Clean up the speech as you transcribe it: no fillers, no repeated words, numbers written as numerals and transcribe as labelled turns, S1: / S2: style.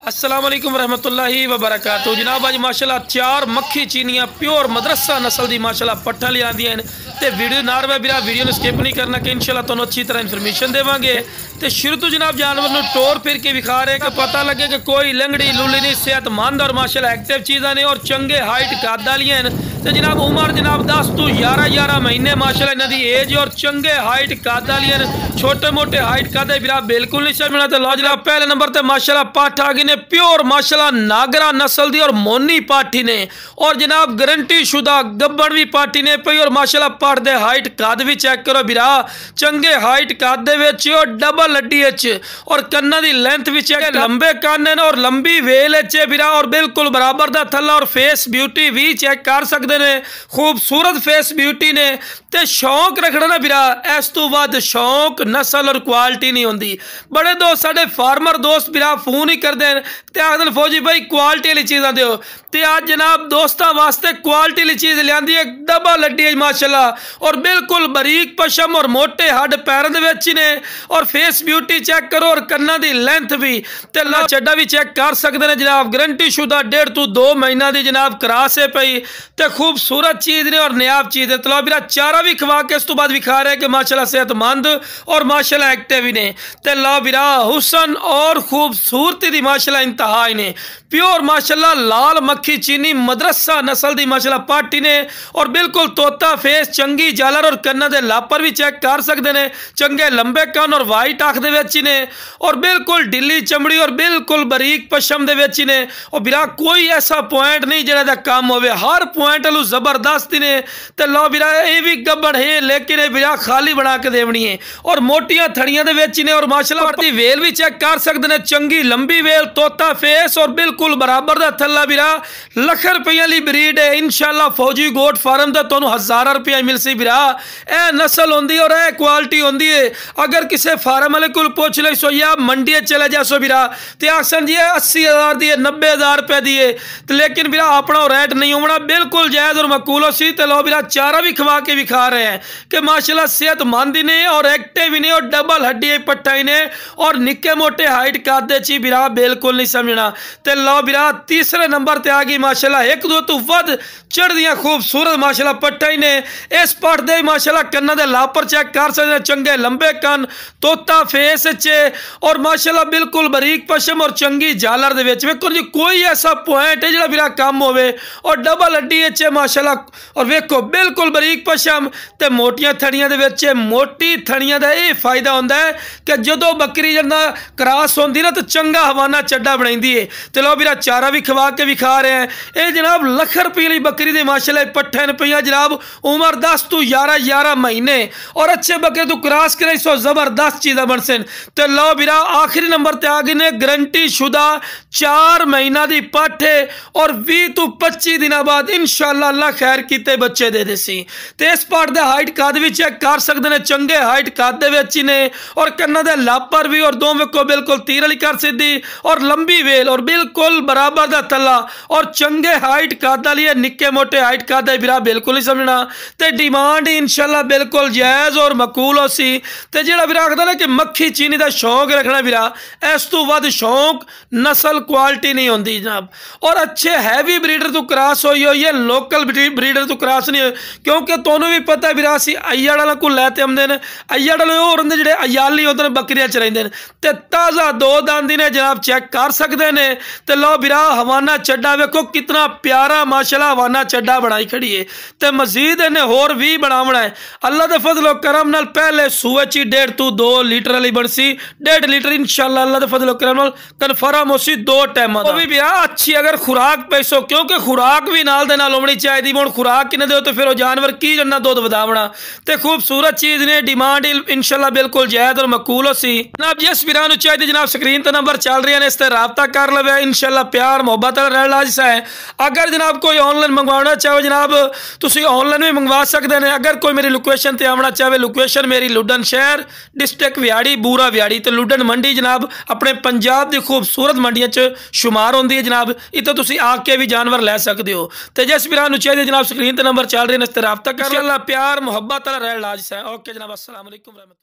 S1: अस्सलाम वालेकुम रहमतुल्लाहि व बरकातहू। जनाब अज माशाल्लाह 4 मक्खी चीनियां प्योर मदरसा नस्ल दी माशाल्लाह पट्ठा लिया ते वीडियो नार में बिरा वीडियो स्किप नहीं करना कि इंशाल्लाह तुहानू अच्छी तरह इन्फॉर्मेशन देवांगे। तो शुरू तो जनाब जानवर नू टोर फिर के विखा रहे कि पता लगे कि कोई लंगड़ी लुली नहीं, सेहतमंद और माशाल्लाह एक्टिव चीज़ा ने और चंगे हाइट कद वालियां तो जनाब उम्र जनाब 10 तो 11 महीने माशाल्लाह इन्हां दी एज और चंगे हाइट कद वालियां छोटे मोटे हाइट कद बिरा बिल्कुल नहीं समझना। तो लो जनाब पहले नंबर पर माशाल्लाह पट्ठ आ गई ने प्योर माशाल्लाह नागरा नस्ल दी और मोनी पाठी ने और जनाब गारंटी शुदा गब्बड़ भी पाठी ने पई और माशाल्लाह पट्ठ दे हाइट कद भी चेक करो बिरा चंगे हाइट कद दे विच और डबल हड्डी और कन्ना दी लेंथ भी चेक लंबे कन्न ने और लंबी वेल बिरा और बिल्कुल बराबर दा थल्ला और फेस ब्यूटी भी चेक कर सकते ने। खूबसूरत फेस ब्यूटी ने ते शौक रखना ना बिरा इस तो वध शौक नस्ल और क्वालिटी नहीं होंदी। बड़े दोस्त साडे फार्मर दोस्त बिरा फोन ही करते हैं ते आखदे फौजी भाई क्वालिटी वाली चीज़ा दो ते आज जनाब दोस्तों वास्ते क्वालिटी वाली चीज़ लियांदी है डबल हड्डी माशाल्लाह और बिल्कुल बरीक पशम और मोटे हड्ड पैरों दे विच ने और फेस ब्यूटी चेक करो और कन्ना दी लेंथ भी ते ला चड्डा भी चेक कर सकते हैं जनाब। गारंटी शुदा 1.5 to 2 महीना दी जनाब क्रास है पई ते खूबसूरत चीज़ ने और नायाब चीज़ है। तो बिरा चारा भी खवा के इस तो बाद विखा रहे कि माशाल्लाह सेहतमंद और माशाल्लाह एक्टिव ही ने ते ला बिरा हुसन और खूबसूरती दी माशाल्लाह इंतहा ही ने प्योर माशाल्लाह लाल मक्खी चीनी मदरसा नस्ल दी माशाल्लाह पाठी ने और बिल्कुल तोता फेस चंगी जालर और कन्ना दे लापर भी चेक कर सकते हैं चंगे लंबे कन और वाइट आँख दे विच ने और बिल्कुल ढिली चमड़ी और बिल्कुल बरीक पशम दे विच ने और बिरा कोई ऐसा पॉइंट नहीं जिहड़ा दा कम होवे हर पॉइंट अलू जबरदस्त ने। ते लो बिरा ये भी गब्बड़ है लेकिन ये बिरा खाली बना के देवनी है और मोटियां थड़ियां दे विच ने और माशाल्लाह दी वेल भी चेक कर सकते हैं चंगी लंबी वेल तोता फेस और बिल्कुल बराबर दा थल्ला बिरा लख रुपये वाली ब्रीड है। इंशाल्लाह फौजी गोट फार्म का तुहानू 1000 रुपया मिल सी बिरा ए नस्ल होंदी और ए क्वालिटी होंदी है। अगर किसी फार्म वाले को पूछ लो सो या मंडी चले जासो बिरा तो आखसन जी 80,000 दी 90,000 रुपये दी है तो लेकिन बिरा अपना रेट नहीं होना बिल्कुल जायज़ और मकूल सी। तो लो बिरा चारा भी खवा के विखा रहे हैं कि माशाल्लाह सेहतमंद ही ने और एक्टिव ही ने और डबल हड्डी पट्टा ही ने और निक्के मोटे हाइट कद ची बिरा बिल्कुल नहीं समझना। तो लो बिरा तीसरे नंबर पर आ गई माशाल्लाह 1-2 तो वध चढ़दियां खूबसूरत माशाल्लाह पट्टा ही ने इस पट दे माशाल्लाह कन्ना दे लापर चेक कर सकते चंगे लंबे कन तोता फेस चे और माशाल्लाह बिल्कुल बरीक पशम और चंगी जालर दे विच वेखो जी कोई ऐसा पॉइंट है जिहड़ा बिरा कम होवे और डबल हड्डी चे माशाल्लाह और वेखो बिल्कुल बरीक पशम ते मोटियां थड़ियां दे विच मोटी थड़ियां दा ये फायदा होंदा है कि जदों बकरी जन्ना क्रॉस होंदी ना तो चंगा हवाना चड्डा बनाईंदी है। तो लो बिरा चारा भी खवा के विखा रहे हैं ये जनाब लख रुपये वाली बकरी दे माशाल्लाह पट्ठे ने पईयां जनाब उम्र 10 तो 11 महीने और अच्छे बकरे तो क्रॉस करे सो जबरदस्त चीज़ा बन सन। तो लो बिरा आखिरी नंबर पर आ गए ने गारंटी शुदा 4 महीना दी पट्ठे और 20 तो 25 दिन बाद इंशाल्लाह अल्लाह खैर कीते बच्चे दे देसी। तो इस पट दे हाइट कद भी चेक कर सकते हैं चंगे हाइट कद दे विच ने और कन्ना दे लापर भी और दोवें को बिल्कुल तीर वाली कर सीधी और लंबी वेल और बिल्कुल बराबर दा तला और चंगे हाइट कद वाली निक्के मोटे हाइट कद है बिरा बिल्कुल नहीं समझना। तो डिमांड इंशाल्लाह बिल्कुल जायज़ और मकूल हो सी। तो जिहड़ा बिरा आखदा ना कि मक्खी चीनी का शौक रखना बिरा इस तो वध शौक नस्ल क्वालिटी नहीं होंदी जनाब और अच्छे हैवी ब्रीडर तो क्रॉस होई है लोकल ब्रीडर तो क्रॉस नहीं हो क्योंकि तुहानू भी पता है बिरा असीं अय्यड़ वाला को लैते आउंदे ने अय्यड़ वाले होर हुंदे जिहड़े अयाली होंदे ने बकरियां चराइंदे ने ते ताज़ा 2 दांदी ने जनाब चेक कर सकते हैं। तो लो बिरा हवाना चड्डा वेखो कितना प्यारा माशाल्लाह हवाना चड्डा बनाई खड़ी है तो मजीद इन्हें होर भी बनावना है अल्लाह के फजलो करम नाल पहले सूए ची 1.5 to 2 लीटर वाली बनसी 1.5 लीटर इंशाल्लाह अल्लाह के फजलो करम नाल कन्फर्म होसी 2 टाइम भी बिरा अच्छी अगर खुराक पैसो क्योंकि खुराक भी नाल दे नाल होनी चाहिए हुण खुराक किने दो तो फिर वो जानवर की जन्ना दुध वधावना तो खूबसूरत चीज़ ने डिमांड इंशाल्लाह बिल्कुल जायज़ और मकूल हो सी। जनाब जिस बिरा नूं चाहिए जनाब स्क्रीन पर नंबर चल रही है इस पर राबता कर लवे इंशाल्लाह प्यार मोहब्बत लाज है। अगर जनाब कोई ऑनलाइन मंगवाना चाहो जनाब तुसी ऑनलाइन भी मंगवा सकते हैं। अगर कोई मेरी लोकेशन पर आना चाहे लोकेशन मेरी लुडन शहर डिस्ट्रिक्ट व्याड़ी बूरा व्याड़ी तो लुडन मंडी जनाब अपने पंजाब की खूबसूरत मंडियों शुमार होंगी है जनाब इतों तुसी आके भी जानवर लै सकते हो। तो जिस भी चाहिए जनाब स्क्रीन पर नंबर चल रहे हैं इस पर राबता कर ला प्यार मोहब्बत लाज है। ओके जनाब अस्सलाम वालेकुम।